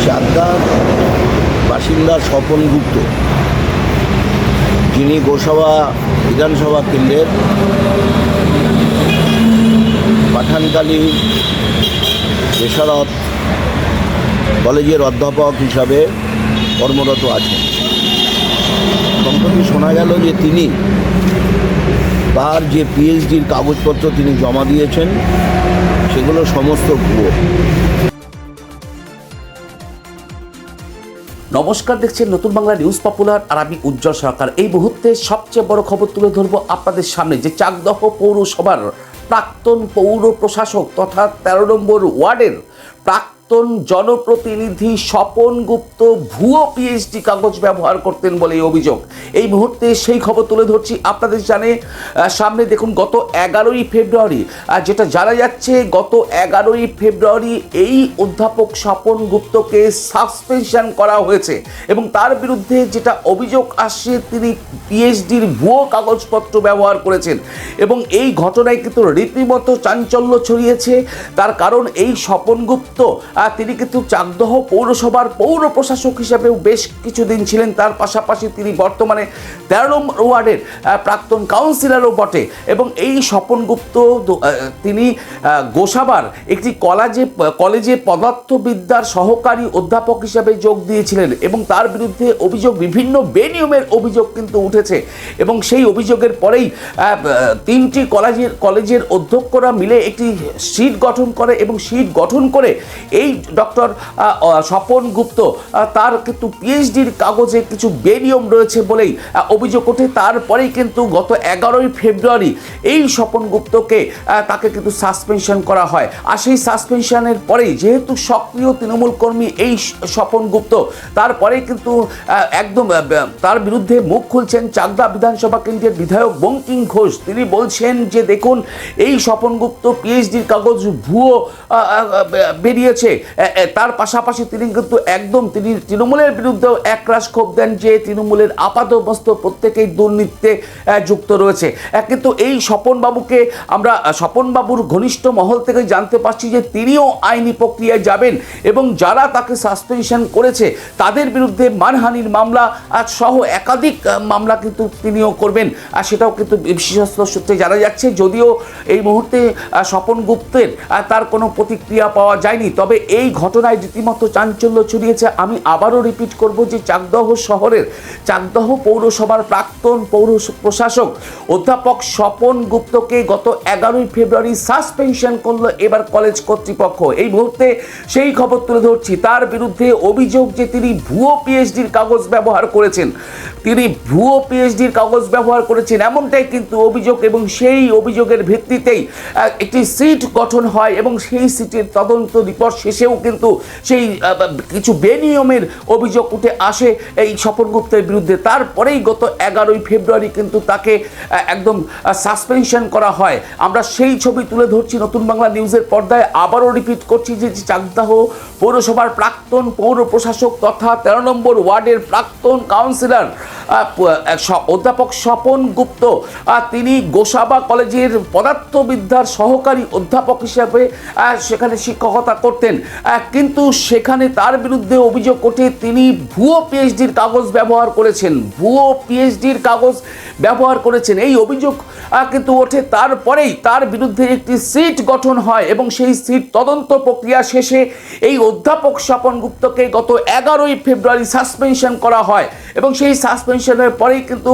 চাকদার বাসিন্দা স্বপন গুপ্ত, যিনি গোসাবা বিধানসভা কেন্দ্রের পাঠানকালী বেসরত কলেজের অধ্যাপক হিসাবে কর্মরত আছেন। সম্প্রতি শোনা গেল যে তিনি তার যে পিএইচডির কাগজপত্র তিনি জমা দিয়েছেন সেগুলো সমস্ত ভুয়ো। নমস্কার, দেখছেন নতুন বাংলা নিউজ পপুলার, আর আমি উজ্জ্বল সরকার। এই মুহূর্তে সবচেয়ে বড় খবর তুলে ধরবো আপনাদের সামনে, যে চাকদহ পৌরসভার প্রাক্তন পৌর প্রশাসক তথা 13 নম্বর ওয়ার্ডের প্রাক্তন জনপ্রতিনিধি স্বপন গুপ্ত ভুয়ো পিএইচডি কাগজ ব্যবহার করতেন বলে অভিযোগ। এই মুহূর্তে সেই খবর তুলে ধরছি আপনাদের সামনে। দেখুন, গত 11ই ফেব্রুয়ারি, যেটা জানা যাচ্ছে, গত 11ই ফেব্রুয়ারি এই অধ্যাপক স্বপন গুপ্তকে সাসপেনশন করা হয়েছে এবং তার বিরুদ্ধে যেটা অভিযোগ আসছে, তিনি পিএইচডির ভুয়ো কাগজপত্র ব্যবহার করেছেন এবং এই ঘটনায় কিন্তু রীতিমতো চাঞ্চল্য ছড়িয়েছে। তার কারণ এই স্বপন গুপ্ত তিনি কিন্তু চাকদহ পৌরসভার পৌর প্রশাসক হিসাবেও বেশ কিছুদিন ছিলেন। তার পাশাপাশি তিনি বর্তমানে 13 নম্বর ওয়ার্ডের প্রাক্তন কাউন্সিলরও বটে এবং এই স্বপন গুপ্ত তিনি গোসাবার একটি কলেজে পদার্থবিদ্যার সহকারী অধ্যাপক হিসাবে যোগ দিয়েছিলেন এবং তার বিরুদ্ধে অভিযোগ, বিভিন্ন বেনিয়মের অভিযোগ কিন্তু উঠেছে এবং সেই অভিযোগের পরেই 3টি কলেজের অধ্যক্ষরা মিলে একটি সিট গঠন করে এবং সিট গঠন করে এই ডক্টর স্বপন গুপ্ত তার কিন্তু পিএইচডির কাগজে কিছু বেনিয়ম রয়েছে বলেই অভিযোগ ওঠে। তারপরেই কিন্তু গত 11ই ফেব্রুয়ারি এই স্বপন গুপ্তকে তাকে কিন্তু সাসপেনশন করা হয়। আর সেই সাসপেনশনের পরেই, যেহেতু সক্রিয় তৃণমূল কর্মী এই স্বপন গুপ্ত, তারপরেই কিন্তু একদম তার বিরুদ্ধে মুখ খুলছেন চাকদা বিধানসভা কেন্দ্রের বিধায়ক বঙ্কিম ঘোষ। তিনি বলছেন যে দেখুন, এই স্বপন গুপ্ত পিএইচডির কাগজ ভুয়ো বেরিয়েছে। তার পাশাপাশি তিনি কিন্তু তিনি তৃণমূলের বিরুদ্ধেও একরাশ ক্ষোভ দেন যে তৃণমূলের আপাতমস্ত প্রত্যেকেই দুর্নীতিতে যুক্ত রয়েছে। কিন্তু এই স্বপনবাবুর ঘনিষ্ঠ মহল থেকে জানতে পারছি যে তিনিও আইনি প্রক্রিয়ায় যাবেন এবং যারা তাকে সাসপেনশন করেছে তাদের বিরুদ্ধে মানহানির মামলা সহ একাধিক মামলা কিন্তু তিনিও করবেন, আর সেটাও কিন্তু বিশ্বস্ত সূত্রে জানা যাচ্ছে। যদিও এই মুহূর্তে স্বপন গুপ্তের তার কোনো প্রতিক্রিয়া পাওয়া যায়নি, তবে এই ঘটনায় রীতিমতো চাঞ্চল্য ছড়িয়েছে। আমি আবারও রিপিট করব যে চাকদহ পৌরসভার প্রাক্তন পৌর প্রশাসক অধ্যাপক স্বপন গুপ্তকে গত 11ই ফেব্রুয়ারি সাসপেনশন করলো এবার কলেজ কর্তৃপক্ষ। এই মুহূর্তে সেই খবর তুলে ধরছি। তার বিরুদ্ধে অভিযোগ যে তিনি ভুয়ো পিএইচডির কাগজ ব্যবহার করেছেন, এমনটাই কিন্তু অভিযোগ এবং সেই অভিযোগের ভিত্তিতেই একটি সিট গঠন হয় এবং সেই সিটের তদন্ত রিপোর্ট শেষেও কিন্তু সেই কিছু বেনিয়মের অভিযোগ উঠে আসে এই স্বপন গুপ্তের বিরুদ্ধে। তারপরেই গত 11ই ফেব্রুয়ারি কিন্তু তাকে একদম সাসপেনশন করা হয়। আমরা সেই ছবি তুলে ধরছি নতুন বাংলা নিউজের পর্দায়। আবারও রিপিট করছি যে চাকদহ পৌরসভার প্রাক্তন পৌর প্রশাসক তথা 13 নম্বর ওয়ার্ডের প্রাক্তন কাউন্সিলর অধ্যাপক স্বপন গুপ্ত, তিনি গোসাবা কলেজের পদার্থবিদ্যার সহকারী অধ্যাপক হিসাবে সেখানে শিক্ষকতা করতেন, কিন্তু সেখানে তার বিরুদ্ধে অভিযোগ ওঠে তিনি ভুয়ো পিএইচডির কাগজ ব্যবহার করেছেন। এই অভিযোগ কিন্তু ওঠে। তারপরেই তার বিরুদ্ধে একটি সিট গঠন হয় এবং সেই সিট তদন্ত প্রক্রিয়া শেষে এই অধ্যাপক স্বপন গুপ্তকে গত 11ই ফেব্রুয়ারি সাসপেনশন করা হয় এবং সেই সাসপেনশনের পরেই কিন্তু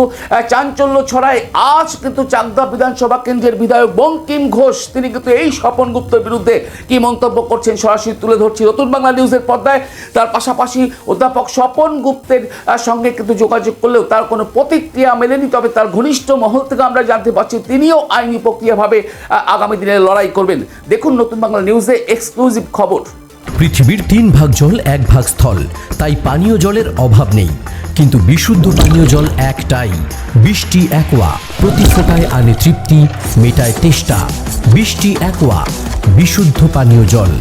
চাঞ্চল্য ছড়ায়। আজ কিন্তু চাকদা বিধানসভা কেন্দ্রের বিধায়ক বঙ্কিম ঘোষ, তিনি কিন্তু এই স্বপন গুপ্তের বিরুদ্ধে কি মন্তব্য করছেন সরাসরি তুলে ধরছি নতুন বাংলা নিউজের পর্দায়। তার পাশাপাশি অধ্যাপক স্বপন গুপ্তের সঙ্গে কিন্তু যোগাযোগ করলেও তার কোনো প্রতিক্রিয়া মেলেনি, তবে তার ঘনিষ্ঠ মহল থেকে আমরা জানতে পারছি তিনিও আইনি প্রক্রিয়াভাবে আগামী দিনে লড়াই করবেন। দেখুন নতুন বাংলা নিউজে এক্সক্লুসিভ খবর। পৃথিবীর 3 ভাগ জল 1 ভাগ স্থল, তাই পানীয় জলের অভাব নেই, কিন্তু বিশুদ্ধ পানীয় জল একটাই, বৃষ্টি অ্যাকোয়া। প্রতি ফোঁটায় আনে তৃপ্তি, মেটায় তেষ্টা। বৃষ্টি অ্যাকোয়া, বিশুদ্ধ পানীয় জল।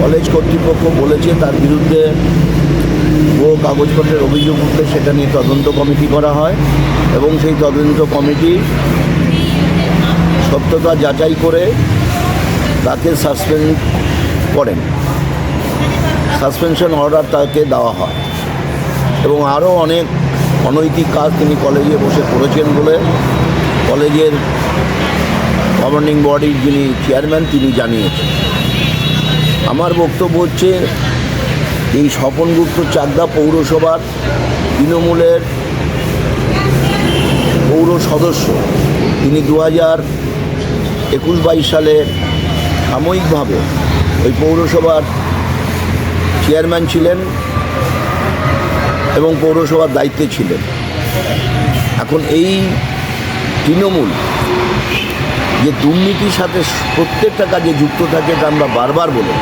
কলেজ কর্তৃপক্ষ বলেছে তার বিরুদ্ধে ভুয়ো কাগজপত্রের অভিযোগ উঠলে সেটা নিয়ে তদন্ত কমিটি করা হয় এবং সেই তদন্ত কমিটি সত্যতা যাচাই করে তাকে সাসপেন্ড করেন, সাসপেনশন অর্ডার তাকে দেওয়া হয় এবং আরও অনেক অনৈতিক কাজ তিনি কলেজে বসে করেছেন বলে কলেজের গভর্নিং বডির যিনি চেয়ারম্যান তিনি জানিয়েছেন। আমার বক্তব্য হচ্ছে এই স্বপন গুপ্ত চাকদা পৌরসভার তৃণমূলের পৌর সদস্য, তিনি 2021-22 সালে সাময়িকভাবে ওই পৌরসভার চেয়ারম্যান ছিলেন এবং পৌরসভার দায়িত্বে ছিলেন। এখন এই তৃণমূল যে দুর্নীতির সাথে প্রত্যেকটা কাজে যুক্ত থাকে এটা আমরা বারবার বলি।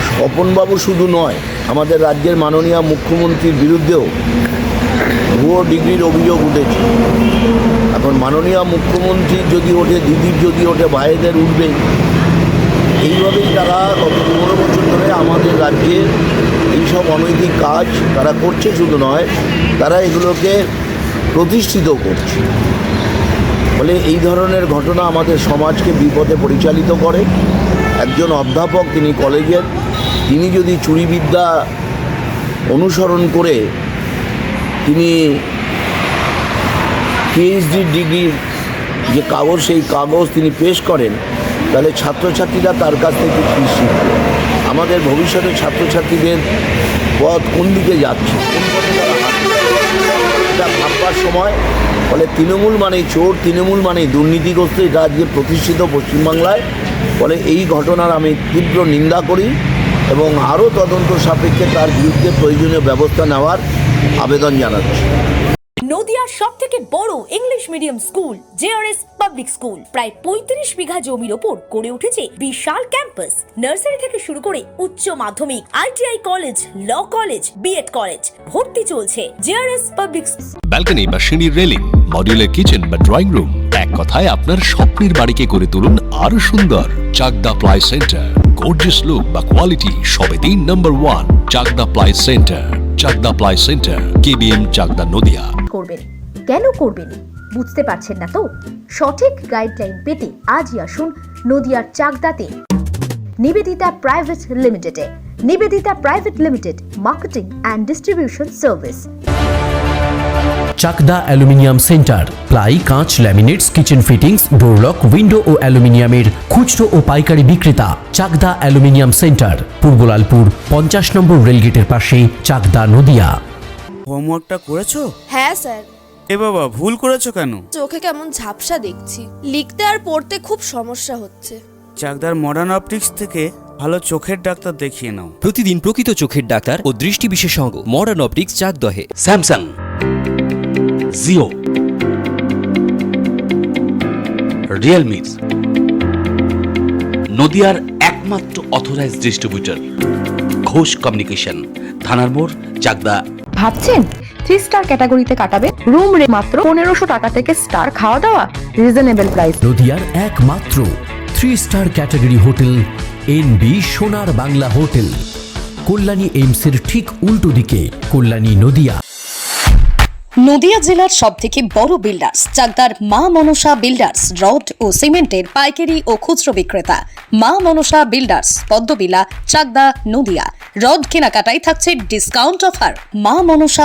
স্বপনবাবু শুধু নয়, আমাদের রাজ্যের মাননীয় মুখ্যমন্ত্রীর বিরুদ্ধেও ভুয়ো ডিগ্রির অভিযোগ উঠেছে। এখন মাননীয় মুখ্যমন্ত্রীর যদি ওঠে, দিদির যদি ওঠে, ভাইদের উঠবে। এইভাবেই তারা গত 15 বছর ধরে আমাদের রাজ্যে এইসব অনৈতিক কাজ তারা করছে, শুধু নয় তারা এগুলোকে প্রতিষ্ঠিত করছে। ফলে এই ধরনের ঘটনা আমাদের সমাজকে বিপদে পরিচালিত করে। একজন অধ্যাপক, তিনি কলেজের, তিনি যদি চুরিবিদ্যা অনুসরণ করে তিনি পিএইচডি ডিগ্রির যে কাগজ, সেই কাগজ তিনি পেশ করেন, তাহলে ছাত্রছাত্রীরা তার কাছ থেকে কী শিখবে? আমাদের ভবিষ্যতে ছাত্রছাত্রীদের পথ কোন দিকে যাচ্ছে, কোন পথে তারা হাঁটছে, এটা ভাববার সময়। ফলে তৃণমূল মানেই চোর, তৃণমূল মানেই দুর্নীতিগ্রস্ত, এটা আজকে প্রতিষ্ঠিত পশ্চিমবাংলায়। ফলে এই ঘটনার আমি তীব্র নিন্দা করি এবং আরও তদন্ত সাপেক্ষে তার বিরুদ্ধে প্রয়োজনীয় ব্যবস্থা নেওয়ার আবেদন জানাচ্ছি। নদিয়ার সবথেকে বড় English medium school JRS public school প্রায় 35 বিঘা জমির ওপর গড়ে উঠেছে বিশাল ক্যাম্পাস। নার্সারি থেকে শুরু করে উচ্চ মাধ্যমিক, ITI college, law college, BEd college, ভর্তি চলছে। জেআরএস পাবলিক ব্যালকনি বা সিঁড়ির রেলিং, মডিউলার কিচেন বা ড্রয়িং রুম, এক কথায় আপনার স্বপ্নের বাড়িকে করে তুলুন আরো সুন্দর। Chakdah ply centre, gorgeous look বা কোয়ালিটি সবেতেই number 1। Chakdah ply centre, Chakdah ply centre, KBM, Chakdah, Nadia. করবেন কেন করবেন বুঝতে পারছেন না তো? সঠিক গাইডলাইন পেতে আজই আসুন নদিয়ার চাকদাতে নিবেদিতা প্রাইভেট লিমিটেডে। Nibedita private limited, marketing and distribution service. Chakdah aluminium centre, ply, কাঁচ, laminates, kitchen fittings, door lock, window ও অ্যালুমিনিয়ামের খুচরো ও পাইকারি বিক্রেতা। চাকদা অ্যালুমিনিয়াম সেন্টার, পূর্বলালপুর 50 নম্বর রেলগেটের পাশে, চাকদা, নদিয়া। হোমওয়ার্কটা করেছো? হ্যাঁ স্যার। এ বাবা, ভুল করেছো কেন? চোখে কেমন ঝাপসা দেখছি, লিখতে আর পড়তে খুব সমস্যা হচ্ছে। চাকদার মডার্ন অপটিক্স থেকে ভালো চোখের ডাক্তার দেখিয়ে নাও। প্রতিদিন প্রকৃত চোখের ডাক্তার ও দৃষ্টি বিশেষজ্ঞ মডার্ন অপটিক্স, চাকদহে। স্যামসাং, জিও, রিয়েলমি, নদিয়ার একমাত্র অথরাইজড ডিস্ট্রিবিউটর ঘোষ কমিউনিকেশন, থানার মোড়, চাকদা। ভাবছেন 3 স্টার ক্যাটাগরিতে কাটাবে? রুম রে মাত্র 1500 টাকা থেকে স্টার, খাওয়া দাওয়া রিজনেবল প্রাইস। নদিয়ার একমাত্র 3 স্টার ক্যাটাগরি হোটেল এনবি সোনার বাংলা হোটেল, কল্যাণী এইমসের ঠিক উল্টো দিকে, কল্যাণী, নদিয়া। নদিয়া জেলার সবথেকে বড় বিল্ডার্স চাকদার মা মনসা বিল্ডার্স, রড ও সিমেন্টের পাইকারি ও খুচরো বিক্রেতা। মা মনসা বিল্ডার্স, পদ্মবিলা, চাকদা, নদিয়া। রড কেনাকাটায় থাকছে ডিসকাউন্ট অফার। মা মনসা